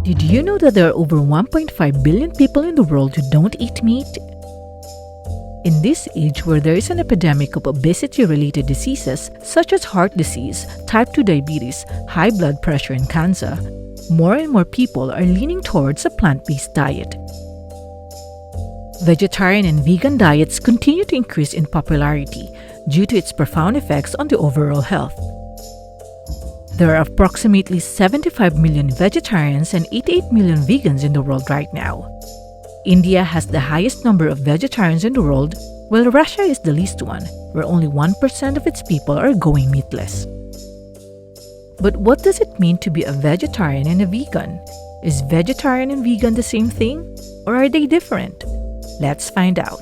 Did you know that there are over 1.5 billion people in the world who don't eat meat? In this age where there is an epidemic of obesity-related diseases such as heart disease, type 2 diabetes, high blood pressure, and cancer, more and more people are leaning towards a plant-based diet. Vegetarian and vegan diets continue to increase in popularity due to its profound effects on the overall health. There are approximately 75 million vegetarians and 88 million vegans in the world right now. India has the highest number of vegetarians in the world, while Russia is the least one, where only 1% of its people are going meatless. But what does it mean to be a vegetarian and a vegan? Is vegetarian and vegan the same thing, or are they different? Let's find out.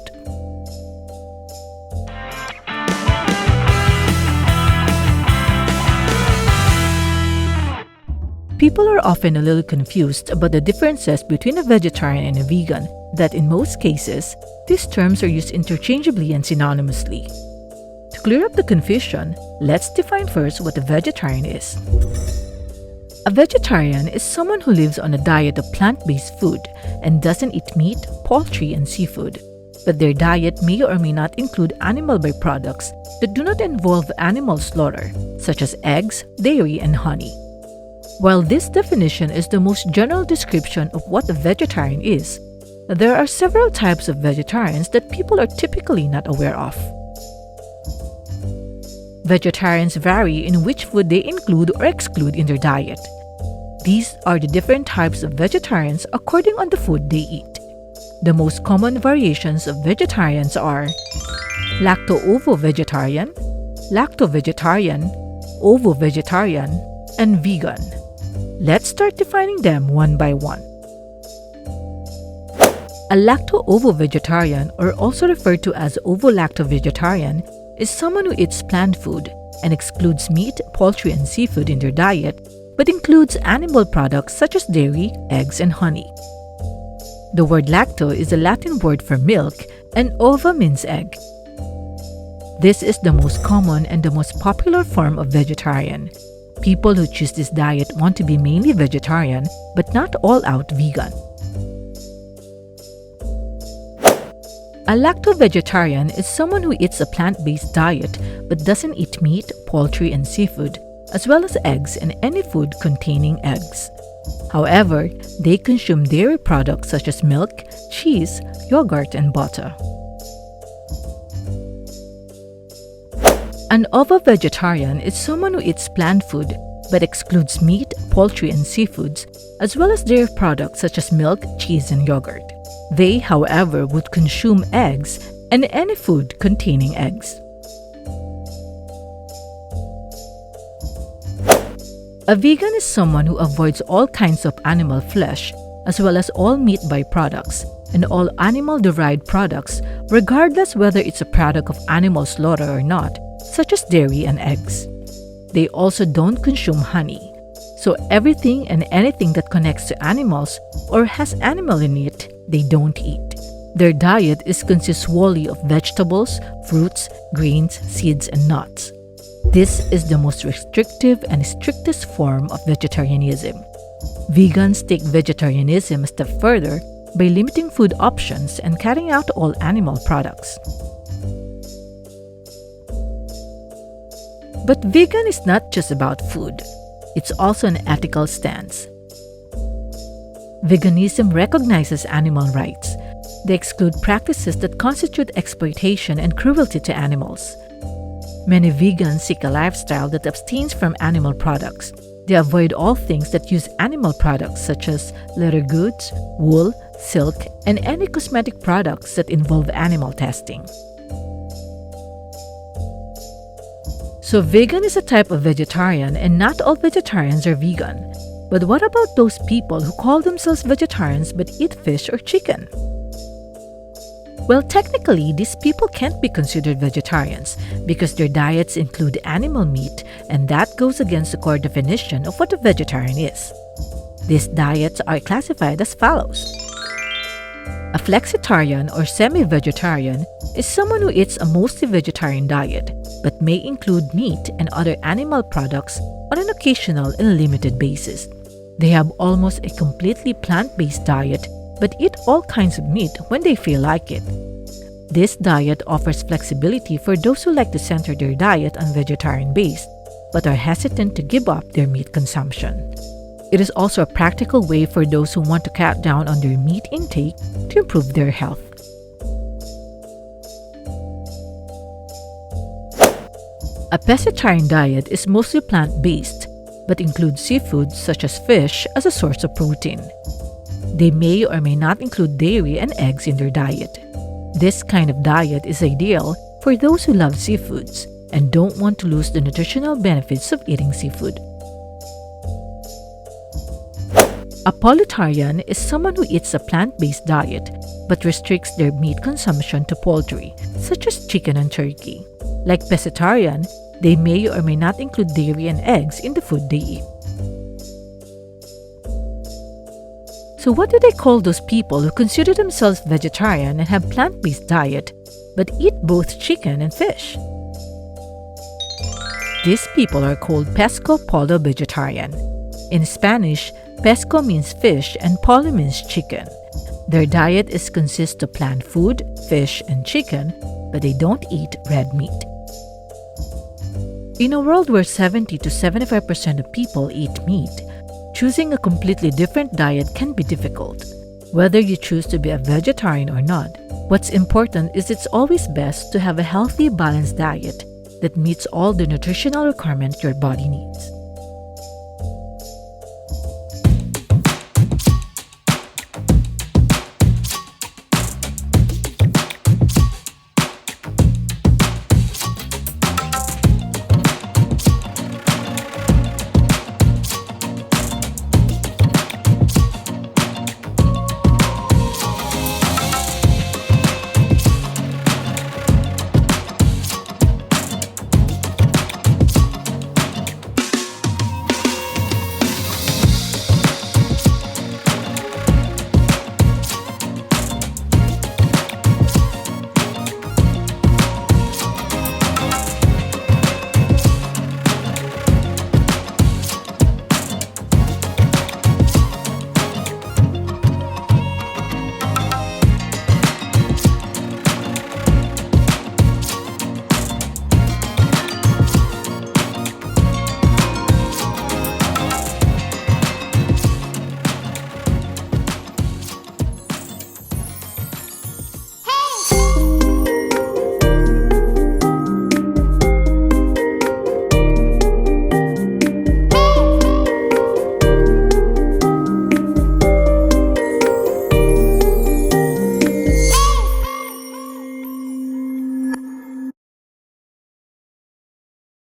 People are often a little confused about the differences between a vegetarian and a vegan, that in most cases, these terms are used interchangeably and synonymously. To clear up the confusion, let's define first what a vegetarian is. A vegetarian is someone who lives on a diet of plant-based food and doesn't eat meat, poultry, and seafood, but their diet may or may not include animal byproducts that do not involve animal slaughter, such as eggs, dairy, and honey. While this definition is the most general description of what a vegetarian is, there are several types of vegetarians that people are typically not aware of. Vegetarians vary in which food they include or exclude in their diet. These are the different types of vegetarians according on the food they eat. The most common variations of vegetarians are Lacto-ovo vegetarian, lacto-vegetarian, ovo-vegetarian, and vegan. Let's start defining them one by one. A lacto-ovo vegetarian, or also referred to as ovo-lacto-vegetarian, is someone who eats plant food and excludes meat, poultry, and seafood in their diet, but includes animal products such as dairy, eggs, and honey. The word lacto is a Latin word for milk, and ova means egg. This is the most common and the most popular form of vegetarian. People who choose this diet want to be mainly vegetarian, but not all-out vegan. A lacto-vegetarian is someone who eats a plant-based diet but doesn't eat meat, poultry, and seafood, as well as eggs and any food containing eggs. However, they consume dairy products such as milk, cheese, yogurt, and butter. An ovo-vegetarian is someone who eats plant food but excludes meat, poultry, and seafoods, as well as dairy products such as milk, cheese, and yogurt. They, however, would consume eggs and any food containing eggs. A vegan is someone who avoids all kinds of animal flesh, as well as all meat byproducts, and all animal-derived products, regardless whether it's a product of animal slaughter or not, such as dairy and eggs. They also don't consume honey, so everything and anything that connects to animals or has animal in it, they don't eat. Their diet consists solely of vegetables, fruits, grains, seeds, and nuts. This is the most restrictive and strictest form of vegetarianism. Vegans take vegetarianism a step further by limiting food options and cutting out all animal products. But vegan is not just about food. It's also an ethical stance. Veganism recognizes animal rights. They exclude practices that constitute exploitation and cruelty to animals. Many vegans seek a lifestyle that abstains from animal products. They avoid all things that use animal products such as leather goods, wool, silk, and any cosmetic products that involve animal testing. So vegan is a type of vegetarian, and not all vegetarians are vegan. But what about those people who call themselves vegetarians but eat fish or chicken? Well, technically, these people can't be considered vegetarians because their diets include animal meat, and that goes against the core definition of what a vegetarian is. These diets are classified as follows. A flexitarian or semi-vegetarian is someone who eats a mostly vegetarian diet, but may include meat and other animal products on an occasional and limited basis. They have almost a completely plant-based diet but eat all kinds of meat when they feel like it. This diet offers flexibility for those who like to center their diet on vegetarian base but are hesitant to give up their meat consumption. It is also a practical way for those who want to cut down on their meat intake to improve their health. A pescatarian diet is mostly plant-based, but includes seafood such as fish as a source of protein. They may or may not include dairy and eggs in their diet. This kind of diet is ideal for those who love seafoods and don't want to lose the nutritional benefits of eating seafood. A poultarian is someone who eats a plant-based diet but restricts their meat consumption to poultry, such as chicken and turkey. Like pescatarian, they may or may not include dairy and eggs in the food they eat. So what do they call those people who consider themselves vegetarian and have plant-based diet but eat both chicken and fish? These people are called pesco-pollo-vegetarian. In Spanish, pesco means fish and pollo means chicken. Their diet consists of plant food, fish, and chicken, but they don't eat red meat. In a world where 70 to 75% of people eat meat, choosing a completely different diet can be difficult. Whether you choose to be a vegetarian or not, what's important is it's always best to have a healthy, balanced diet that meets all the nutritional requirements your body needs.